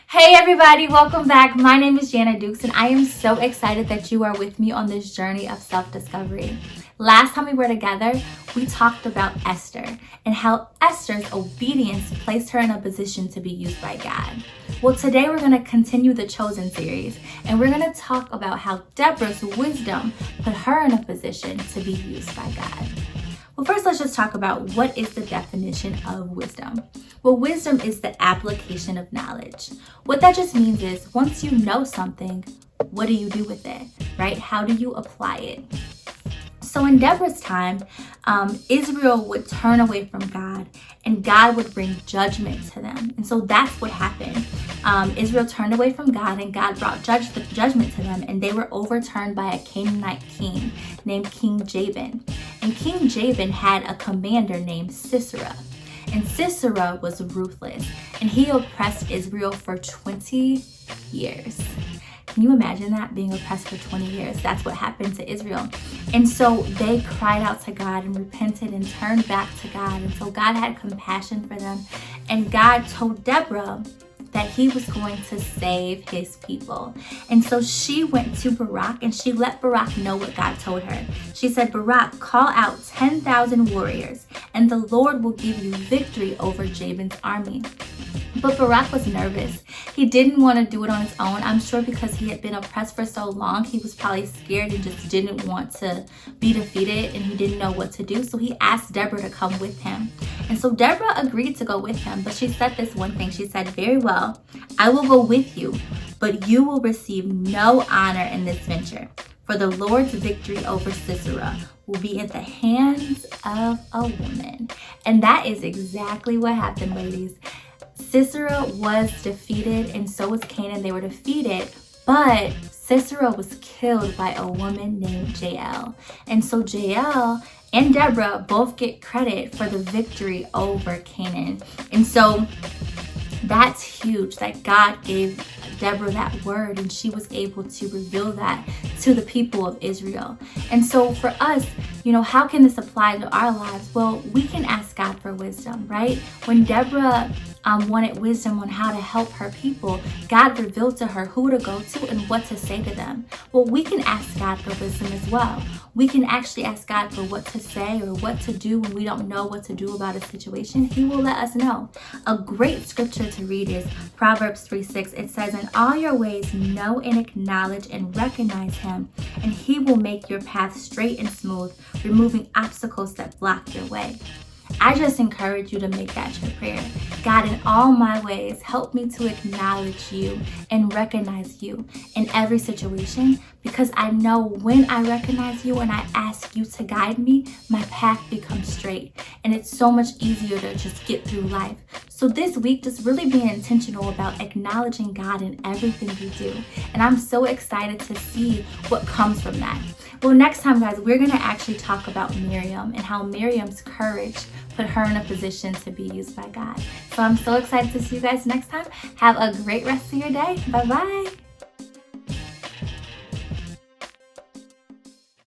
Hey everybody, welcome back. My name is Jana Dukes and I am so excited that you are with me on this journey of self-discovery. Last time we were together, we talked about Esther and how Esther's obedience placed her in a position to be used by God. Well, today we're going to continue the Chosen series and we're going to talk about how Deborah's wisdom put her in a position to be used by God. Well, first let's just talk about what is the definition of wisdom. Well, wisdom is the application of knowledge. What that just means is once you know something, what do you do with it, right? How do you apply it? So in Deborah's time, Israel would turn away from God and God would bring judgment to them. And so that's what happened. Israel turned away from God and God brought judgment to them, and they were overturned by a Canaanite king named King Jabin. And King Jabin had a commander named Sisera. And Sisera was ruthless and he oppressed Israel for 20 years. Can you imagine that, being oppressed for 20 years? That's what happened to Israel. And so they cried out to God and repented and turned back to God. And so God had compassion for them. And God told Deborah that he was going to save his people. And so she went to Barak and she let Barak know what God told her. She said, Barak, call out 10,000 warriors and the Lord will give you victory over Jabin's army. But Barak was nervous. He didn't want to do it on his own. I'm sure because he had been oppressed for so long, he was probably scared and just didn't want to be defeated and he didn't know what to do. So he asked Deborah to come with him. And so Deborah agreed to go with him, but she said this one thing. She said, very well, I will go with you, but you will receive no honor in this venture. For the Lord's victory over Sisera will be in the hands of a woman. And that is exactly what happened, ladies. Sisera was defeated and so was Canaan. They were defeated, but Sisera was killed by a woman named Jael. And so Jael and Deborah both get credit for the victory over Canaan. And so that's huge that God gave Deborah that word and she was able to reveal that to the people of Israel. And so for us, how can this apply to our lives? Well, we can ask God for wisdom, right? When Deborah wanted wisdom on how to help her people, God revealed to her who to go to and what to say to them. Well, we can ask God for wisdom as well. We can actually ask God for what to say or what to do when we don't know what to do about a situation. He will let us know. A great scripture to read is Proverbs 3:6. It says, in all your ways know and acknowledge and recognize him, and he will make your path straight and smooth, removing obstacles that block your way. I just encourage you to make that your prayer. God, in all my ways, help me to acknowledge you and recognize you in every situation, because I know when I recognize you and I ask you to guide me, my path becomes straight and it's so much easier to just get through life. So this week, just really being intentional about acknowledging God in everything we do. And I'm so excited to see what comes from that. Well, next time, guys, we're going to actually talk about Miriam and how Miriam's courage put her in a position to be used by God. So I'm so excited to see you guys next time. Have a great rest of your day. Bye-bye.